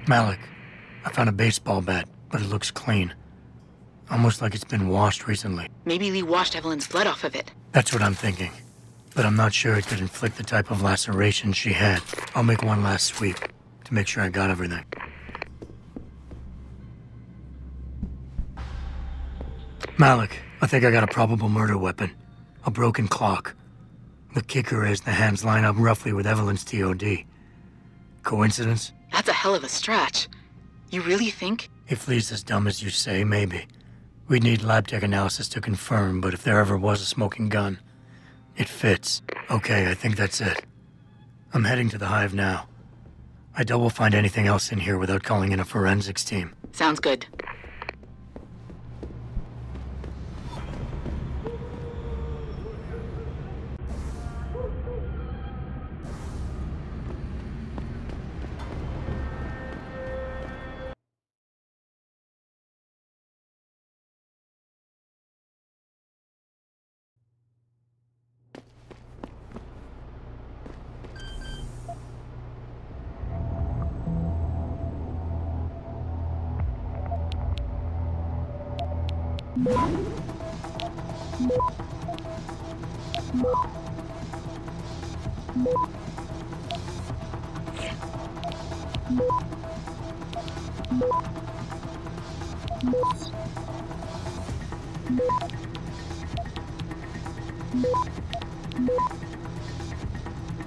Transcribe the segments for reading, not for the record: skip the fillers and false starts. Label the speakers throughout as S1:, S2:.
S1: Malik, I found a baseball bat, but it looks clean. Almost like it's been washed recently.
S2: Maybe Lee washed Evelyn's blood off of it.
S1: That's what I'm thinking. But I'm not sure it could inflict the type of laceration she had. I'll make one last sweep to make sure I got everything. Malik, I think I got a probable murder weapon. A broken clock. The kicker is the hands line up roughly with Evelyn's TOD. Coincidence?
S2: That's a hell of a stretch. You really think?
S1: If Lee's as dumb as you say, maybe. We'd need lab tech analysis to confirm, but if there ever was a smoking gun, it fits. Okay, I think that's it. I'm heading to the hive now. I doubt we'll find anything else in here without calling in a forensics team.
S2: Sounds good.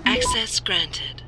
S3: Access granted.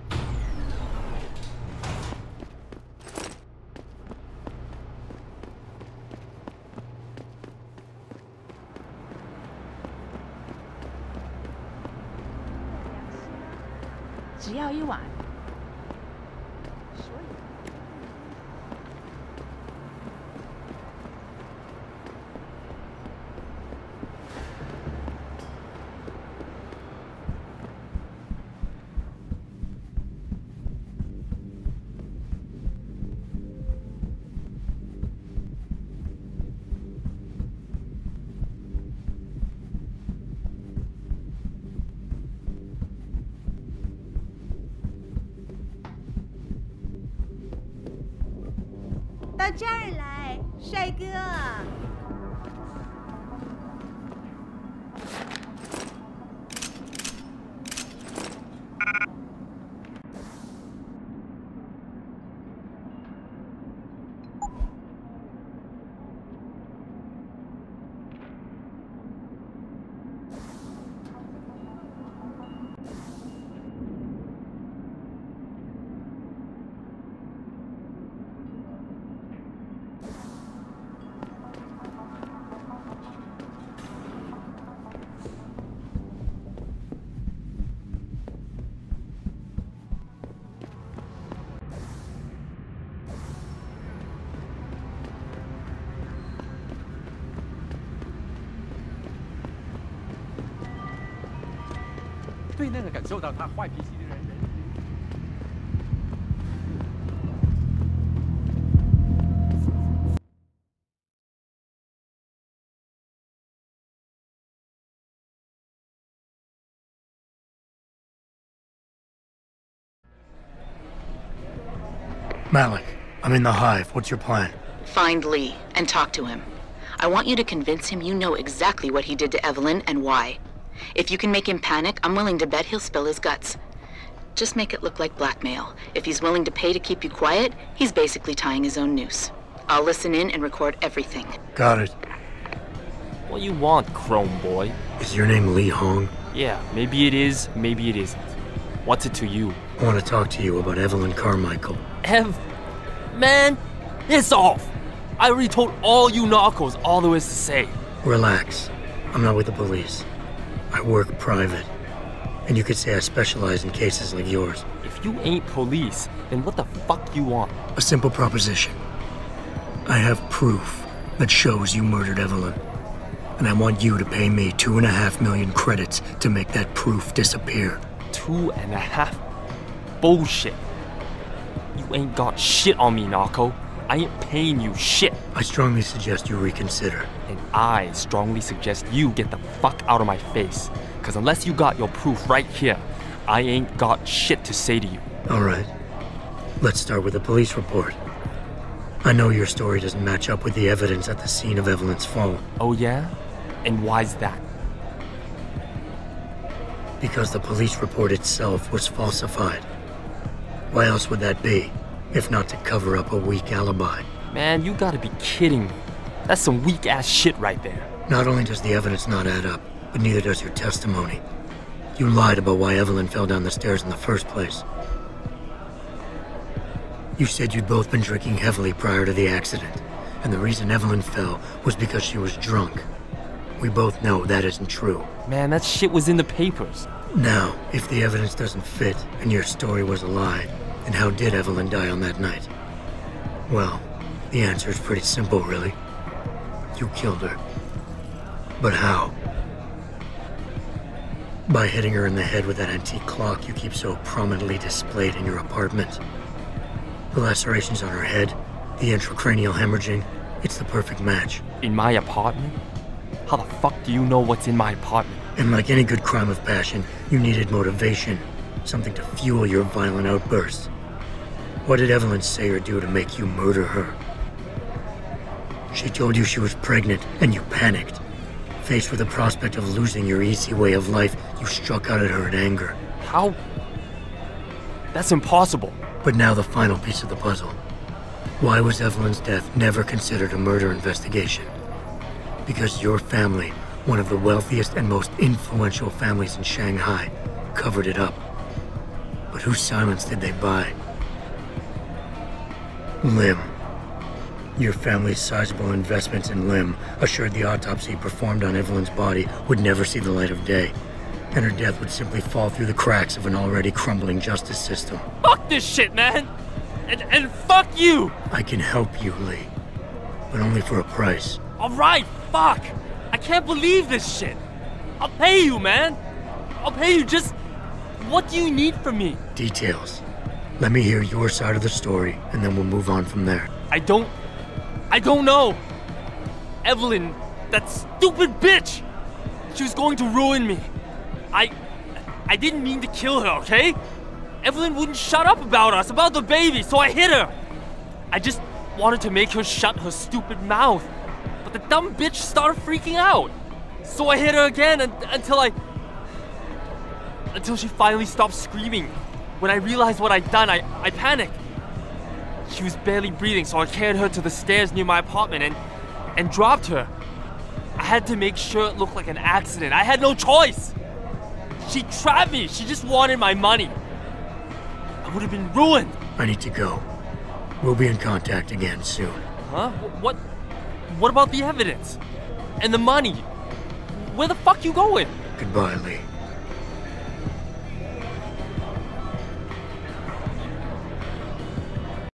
S4: 到这儿来，帅哥。
S5: 对那个感受到他坏脾气的人。
S1: Malik, I'm in the hive. What's your plan?
S2: Find Lee and talk to him. I want you to convince him you know exactly what he did to Evelyn and why. If you can make him panic, I'm willing to bet he'll spill his guts. Just make it look like blackmail. If he's willing to pay to keep you quiet, he's basically tying his own noose. I'll listen in and record everything.
S1: Got it.
S6: What you want, Chrome Boy?
S1: Is your name Lee Hong?
S6: Yeah, maybe it is, maybe it isn't. What's it to you?
S1: I want to talk to you about Evelyn Carmichael.
S6: Man, it's off! I already told all you narcos all there is to say.
S1: Relax. I'm not with the police. I work private. And you could say I specialize in cases like yours.
S6: If you ain't police, then what the fuck you want?
S1: A simple proposition. I have proof that shows you murdered Evelyn. And I want you to pay me 2.5 million credits to make that proof disappear.
S6: 2.5? Bullshit. You ain't got shit on me, narco. I ain't paying you shit.
S1: I strongly suggest you reconsider.
S6: And I strongly suggest you get the fuck out of my face. Cause unless you got your proof right here, I ain't got shit to say to you.
S1: All right. Let's start with the police report. I know your story doesn't match up with the evidence at the scene of Evelyn's fall.
S6: Oh yeah? And why's that?
S1: Because the police report itself was falsified. Why else would that be, if not to cover up a weak alibi?
S6: Man, you gotta be kidding me. That's some weak-ass shit right there.
S1: Not only does the evidence not add up, but neither does your testimony. You lied about why Evelyn fell down the stairs in the first place. You said you'd both been drinking heavily prior to the accident, and the reason Evelyn fell was because she was drunk. We both know that isn't true.
S6: Man, that shit was in the papers.
S1: Now, if the evidence doesn't fit and your story was a lie, then how did Evelyn die on that night? Well, the answer is pretty simple, really. You killed her. But how? By hitting her in the head with that antique clock you keep so prominently displayed in your apartment. The lacerations on her head, the intracranial hemorrhaging, it's the perfect match.
S6: In my apartment? How the fuck do you know what's in my apartment?
S1: And like any good crime of passion, you needed motivation, something to fuel your violent outbursts. What did Evelyn say or do to make you murder her? She told you she was pregnant, and you panicked. Faced with the prospect of losing your easy way of life, you struck out at her in anger.
S6: How? That's impossible.
S1: But now the final piece of the puzzle. Why was Evelyn's death never considered a murder investigation? Because your family, one of the wealthiest and most influential families in Shanghai, covered it up. But whose silence did they buy? Lim. Your family's sizable investments in Lim assured the autopsy performed on Evelyn's body would never see the light of day, and her death would simply fall through the cracks of an already crumbling justice system.
S6: Fuck this shit, man! And fuck you!
S1: I can help you, Lee, but only for a price.
S6: Alright, fuck! I can't believe this shit! I'll pay you, man! I'll pay you, just... What do you need from me?
S1: Details. Let me hear your side of the story, and then we'll move on from there.
S6: I don't know! Evelyn, that stupid bitch! She was going to ruin me. I didn't mean to kill her, okay? Evelyn wouldn't shut up about us, about the baby, so I hit her. I just wanted to make her shut her stupid mouth. But the dumb bitch started freaking out. So I hit her again until she finally stopped screaming. When I realized what I'd done, I panicked. She was barely breathing, so I carried her to the stairs near my apartment and dropped her. I had to make sure it looked like an accident. I had no choice. She trapped me. She just wanted my money. I would have been ruined.
S1: I need to go. We'll be in contact again soon.
S6: Huh? What about the evidence? And the money? Where the fuck you going?
S1: Goodbye, Lee.